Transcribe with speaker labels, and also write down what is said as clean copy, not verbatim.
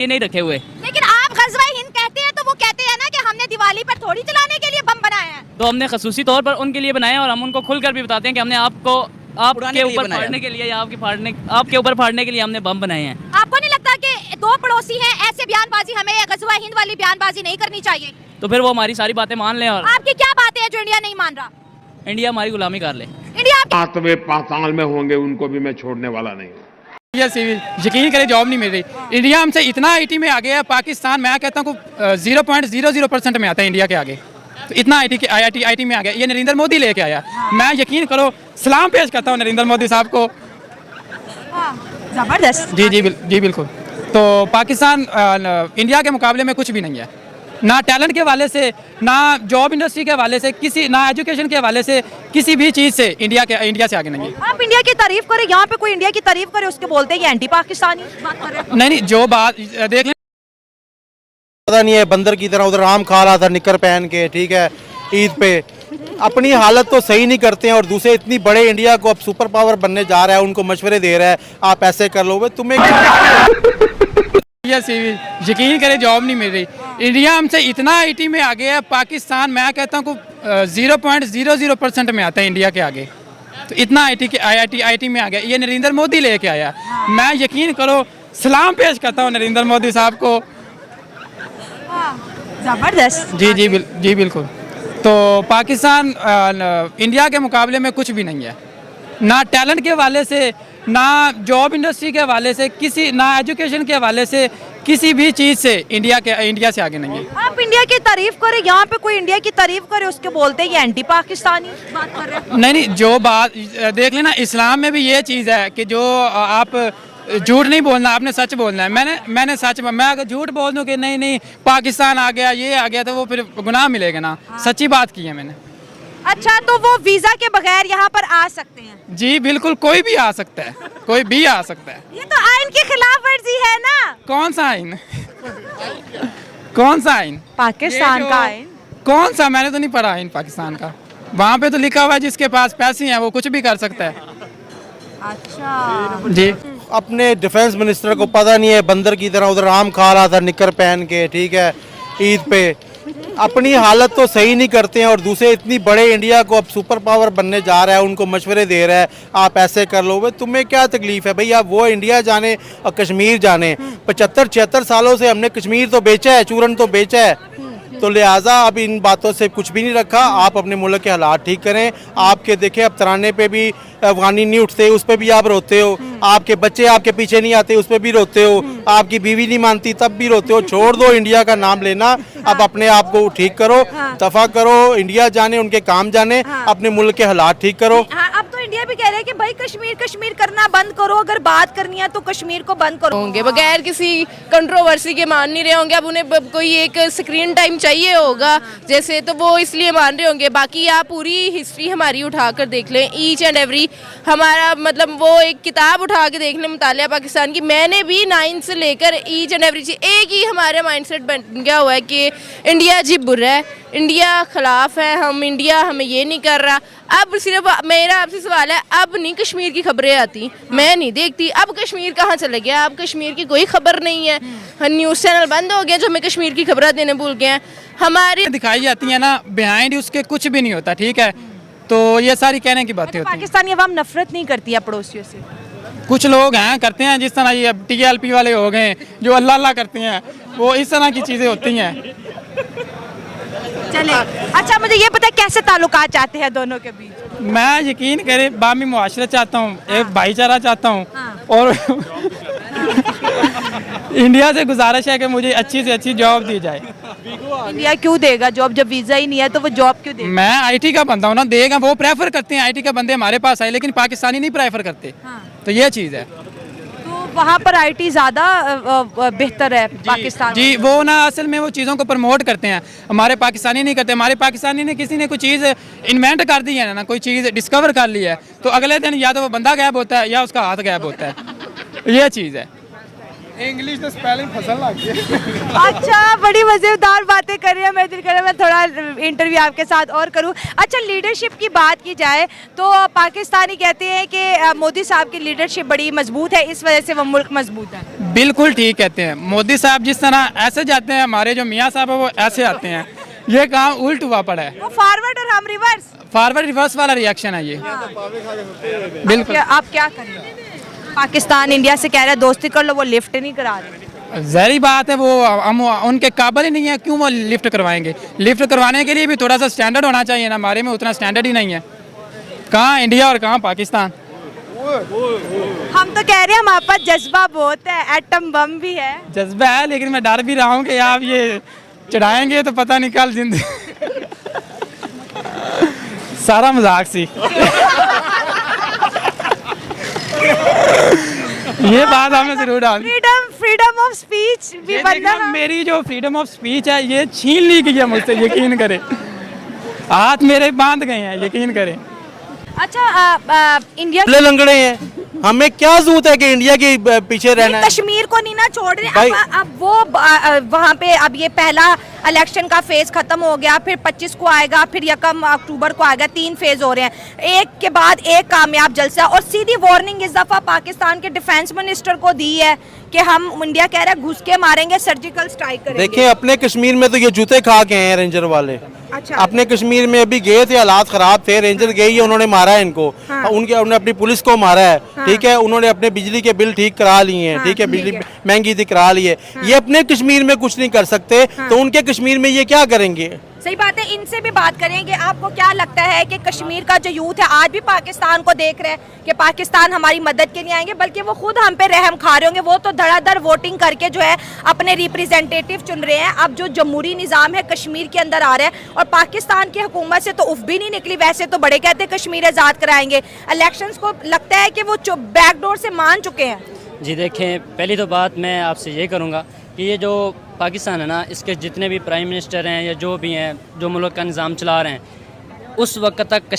Speaker 1: ये नहीं रखे हुए।
Speaker 2: लेकिन आप गज़वा हिंद कहते हैं तो वो कहते हैं ना कि हमने दिवाली पर थोड़ी चलाने के लिए बम बनाए हैं।
Speaker 1: तो हमने खसूसी तौर पर उनके लिए बनाए हैं और हम उनको खुलकर भी बताते हैं कि हमने आपके ऊपर फाड़ने के लिए या आपके ऊपर फाड़ने के लिए हमने बम बनाए हैं।
Speaker 2: आपको नहीं लगता कि दो पड़ोसी हैं, ऐसे बयानबाजी हमें गज़वा हिंद वाली बयानबाजी नहीं करनी चाहिए?
Speaker 1: तो फिर वो हमारी सारी बातें मान लें और
Speaker 2: आपकी क्या बातें हैं जो इंडिया नहीं मान रहा?
Speaker 1: इंडिया हमारी गुलामी कर ले।
Speaker 2: इंडिया
Speaker 3: सातवें पाताल में होंगे उनको भी मैं छोड़ने वाला नहीं हूँ।
Speaker 4: यकीन करें जॉब नहीं मिल रही। इंडिया हमसे इतना आईटी में आगे है, पाकिस्तान मैं कहता हूँ 0.00% में आता है इंडिया के आगे। तो इतना आईटी में आ गया, ये नरेंद्र मोदी लेके आया। मैं यकीन करो सलाम पेश करता हूँ नरेंद्र मोदी साहब को।
Speaker 2: जबरदस्त।
Speaker 4: जी बिल्कुल। तो पाकिस्तान इंडिया के मुकाबले में कुछ भी नहीं है, ना टैलेंट के हवाले से, ना जॉब इंडस्ट्री के हवाले से, ना एजुकेशन के हवाले से, किसी भी चीज़ से इंडिया से आगे नहीं है।
Speaker 2: आप इंडिया की तारीफ करें, यहाँ पे कोई इंडिया की तारीफ करे उसके बोलते हैं ये एंटी पाकिस्तानी बात कर रहे हैं।
Speaker 4: नहीं, जो बात देख लें,
Speaker 5: पता नहीं है बंदर की तरह उधर आम खा रहा था निकर पहन के, ठीक है, ईद पे। अपनी हालत तो सही नहीं करते हैं और दूसरे इतनी बड़े इंडिया को अब सुपर पावर बनने जा रहा है, उनको मशवरे दे रहा है आप ऐसे कर लो। तुम्हें
Speaker 4: यकीन करें जॉब नहीं मिल रही। इंडिया हमसे इतना आईटी में आगे है, पाकिस्तान मैं कहता हूँ 0.00% में आता है इंडिया के आगे। तो इतना आईटी में आ गया, ये नरेंद्र मोदी लेके आया। मैं यकीन करो सलाम पेश करता हूँ नरेंद्र मोदी साहब को।
Speaker 2: जबरदस्त।
Speaker 4: जी बिल्कुल। तो पाकिस्तान इंडिया के मुकाबले में कुछ भी नहीं है, ना टैलेंट के हवाले से, ना जॉब इंडस्ट्री के हवाले से, ना एजुकेशन के हवाले से, किसी भी चीज़ से इंडिया से आगे नहीं है।
Speaker 2: आप इंडिया की तारीफ करें, यहाँ पे कोई इंडिया की तारीफ करे उसके बोलते हैं ये एंटी पाकिस्तानी बात कर रहे हैं।
Speaker 4: नहीं, जो बात देख लेना, इस्लाम में भी ये चीज़ है कि जो आप झूठ नहीं बोलना, आपने सच बोलना है। मैं अगर झूठ बोल दूं कि नहीं पाकिस्तान आ गया, ये आ गया, तो वो फिर गुनाह मिलेगा ना। सच्ची बात की है मैंने।
Speaker 2: अच्छा, तो वो वीजा के बगैर यहाँ पर आ सकते हैं?
Speaker 4: जी बिल्कुल, कोई भी आ सकता है, कोई भी आ सकता है।
Speaker 2: ये तो आइन की खिलाफ वर्जी है ना।
Speaker 4: कौन सा आइन? कौन सा आइन?
Speaker 2: पाकिस्तान का आइन।
Speaker 4: कौन सा? मैंने तो नहीं पढ़ा आइन पाकिस्तान का। वहाँ पे तो लिखा हुआ है जिसके पास पैसे हैं वो कुछ भी कर सकता है।
Speaker 2: अच्छा
Speaker 4: जी।
Speaker 5: अपने डिफेंस मिनिस्टर को पता नहीं है बंदर की तरह उधर आम खा रहा था निकर पहन के, ठीक है, ईद पे। अपनी हालत तो सही नहीं करते हैं और दूसरे इतनी बड़े इंडिया को अब सुपर पावर बनने जा रहा है, उनको मशवरे दे रहा है आप ऐसे कर लो। तुम्हें क्या तकलीफ है भाई? आप वो इंडिया जाने और कश्मीर जाने। 75-76 सालों से हमने कश्मीर तो बेचा है, चूरन तो बेचा है, तो लिहाजा अब इन बातों से कुछ भी नहीं रखा। आप अपने मुल्क के हालात ठीक करें। आपके देखें अब तराने पे भी अफगानी नहीं उठते, उस पर भी आप रोते हो। आपके बच्चे आपके पीछे नहीं आते, उस पर भी रोते हो। आपकी बीवी नहीं मानती तब भी रोते हो। छोड़ दो इंडिया का नाम लेना, अब अपने आप को ठीक करो, दफा करो। इंडिया जाने, उनके काम जाने, अपने मुल्क के हालात ठीक करो।
Speaker 2: अब तो इंडिया भी कह रहे हैं कि भाई कश्मीर करना बंद करो, अगर बात करनी है तो कश्मीर को बंद करो।
Speaker 6: होंगे बगैर किसी कंट्रोवर्सी के मान नहीं रहे होंगे। अब उन्हें कोई एक स्क्रीन टाइम चाहिए होगा जैसे, तो वो इसलिए मान रहे होंगे। बाकी आप पूरी हिस्ट्री हमारी उठाकर देख लें, ईच एंड एवरी हमारा मतलब वो एक किताब उठा के देख लें मुतालिया पाकिस्तान की। मैंने भी 9 से लेकर ईच एंड एवरी चीज़ एक ही हमारा माइंडसेट बन गया हुआ है कि इंडिया जी बुरा है, इंडिया खिलाफ है, हमें ये नहीं कर रहा। अब सिर्फ मेरा आपसे सवाल है, अब नहीं कश्मीर की खबरें आती, मैं नहीं देखती। अब कश्मीर कहाँ चले गया? अब कश्मीर की कोई खबर नहीं है। न्यूज़ चैनल बंद हो गया जो हमें कश्मीर की खबरें देने भूल गए हैं। हमारी
Speaker 4: दिखाई जाती है ना, बिहाइंड उसके कुछ भी नहीं होता, ठीक है। तो ये सारी कहने की बातें होती हैं।
Speaker 2: पाकिस्तानी अवाम नफरत नहीं करती है पड़ोसियों से?
Speaker 4: कुछ लोग हैं करते हैं, जिस तरह ये TLP वाले हो गए जो अल्लाह अल्लाह करते हैं, वो इस तरह की चीज़ें होती हैं।
Speaker 2: चले, अच्छा मुझे ये पता है कैसे ताल्लुकात चाहते हैं दोनों के बीच?
Speaker 4: मैं यकीन करे बामी मुआशरत चाहता हूँ, एक भाईचारा चाहता हूँ। और इंडिया से गुजारिश है कि मुझे अच्छी से अच्छी जॉब दी जाए।
Speaker 2: इंडिया क्यों देगा जॉब जब वीजा ही नहीं है? तो वो जॉब क्यों देगा?
Speaker 4: मैं आईटी का बंदा हूँ ना, देगा। वो प्रेफर करते हैं आईटी के बंदे हमारे पास आए, लेकिन पाकिस्तानी नहीं प्रेफर करते। तो ये चीज़ है।
Speaker 2: तो वहाँ पर आईटी ज़्यादा बेहतर है पाकिस्तान?
Speaker 4: जी, वो ना असल में वो चीज़ों को प्रमोट करते हैं, हमारे पाकिस्तानी नहीं करते। हमारे पाकिस्तानी ने किसी ने कोई चीज़ इन्वेंट कर दी है ना, कोई चीज़ डिस्कवर कर ली है, तो अगले दिन या तो वो बंदा गायब होता है या उसका हाथ गायब होता है। ये चीज़ है।
Speaker 7: इंग्लिश तो स्पेलिंग फसल लग गई।
Speaker 2: अच्छा, बड़ी मज़ेदार बातें कर रही है। मैं दिल कर रहा है मैं थोड़ा इंटरव्यू आपके साथ और करूं। अच्छा, लीडरशिप की बात की जाए तो पाकिस्तानी कहते हैं कि मोदी साहब की लीडरशिप बड़ी मजबूत है, इस वजह से वो मुल्क मजबूत है।
Speaker 4: बिल्कुल ठीक कहते हैं। मोदी साहब जिस तरह ऐसे जाते हैं, हमारे जो मियाँ साहब है वो ऐसे आते हैं। ये काम उल्ट हुआ पड़ा है।
Speaker 2: वो फॉरवर्ड और हम रिवर्स।
Speaker 4: फॉरवर्ड रिवर्स वाला रिएक्शन है ये। बिल्कुल।
Speaker 2: आप क्या करें? पाकिस्तान इंडिया से कह रहा है दोस्ती कर लो, वो लिफ्ट नहीं करा रहे।
Speaker 4: ज़ाहिर बात है, वो हम उनके काबिल ही नहीं है, क्यों वो लिफ्ट करवाएंगे? लिफ्ट करवाने के लिए भी थोड़ा सा स्टैंडर्ड होना चाहिए ना, हमारे में उतना स्टैंडर्ड ही नहीं है। कहाँ इंडिया और कहाँ पाकिस्तान।
Speaker 2: हम तो कह रहे हैं हमारे पास जज्बा बहुत है, एटम बम भी है।
Speaker 4: जज्बा है, लेकिन मैं डर भी रहा हूँ कि आप ये चढ़ाएंगे तो पता नहीं कल जिंदगी सारा मजाक सी। ये बात हमें जरूर डाल।
Speaker 2: फ्रीडम ऑफ स्पीच भी बनना।
Speaker 4: मेरी जो फ्रीडम ऑफ स्पीच है ये छीन ली गई है मुझसे, यकीन करें। हाथ मेरे बांध गए हैं, यकीन करें।
Speaker 2: अच्छा इंडिया
Speaker 5: लंगड़े हैं, हमें क्या जरूरत है कि इंडिया के पीछे रहना है?
Speaker 2: कश्मीर को नहीं ना छोड़ रहे।
Speaker 5: भाई-
Speaker 2: अब वो वहाँ पे अब ये पहला इलेक्शन का फेज खत्म हो गया, फिर 25 को आएगा, फिर 1 अक्टूबर को आएगा। 3 फेज हो रहे हैं, एक के बाद एक कामयाब जलसा। और सीधी वार्निंग इस दफा पाकिस्तान के डिफेंस मिनिस्टर को दी है कि हम इंडिया कह रहा है घुस के मारेंगे, सर्जिकल स्ट्राइक करेंगे।
Speaker 5: देखिए अपने कश्मीर में तो ये जूते खा के हैं रेंजर वाले।
Speaker 2: अच्छा।
Speaker 5: अपने कश्मीर में अभी गए थे, हालात खराब थे, रेंजर गई है, उन्होंने मारा है इनको।
Speaker 2: हाँ।
Speaker 5: उन्होंने अपनी पुलिस को मारा है।
Speaker 2: हाँ।
Speaker 5: ठीक है, उन्होंने अपने बिजली के बिल ठीक करा लिए हैं।
Speaker 2: हाँ,
Speaker 5: ठीक है,
Speaker 2: ठीक
Speaker 5: बिजली
Speaker 2: है।
Speaker 5: महंगी थी करा ली है। ये अपने कश्मीर में कुछ नहीं कर सकते, तो उनके कश्मीर में ये क्या करेंगे?
Speaker 2: सही बात है, इनसे भी बात करेंगे। आपको क्या लगता है कि कश्मीर का जो यूथ है आज भी पाकिस्तान को देख रहे हैं कि पाकिस्तान हमारी मदद के लिए आएंगे, बल्कि वो खुद हम पे रहम खा रहे होंगे? वो तो धड़ाधड़ वोटिंग करके जो है अपने रिप्रेजेंटेटिव चुन रहे हैं। अब जो जमहूरी निज़ाम है कश्मीर के अंदर आ रहा है, और पाकिस्तान की हुकूमत से तो उफ भी नहीं निकली। वैसे तो बड़े कहते हैं कश्मीर आज़ाद कराएंगे, इलेक्शंस को लगता है कि वो बैकडोर से मान चुके हैं।
Speaker 8: जी देखें, पहली तो बात मैं आपसे ये करूँगा कि ये जो पाकिस्तान है ना, इसके जितने भी प्राइम मिनिस्टर हैं या जो भी हैं, जो मुल्क का निज़ाम चला रहे हैं, उस वक्त तक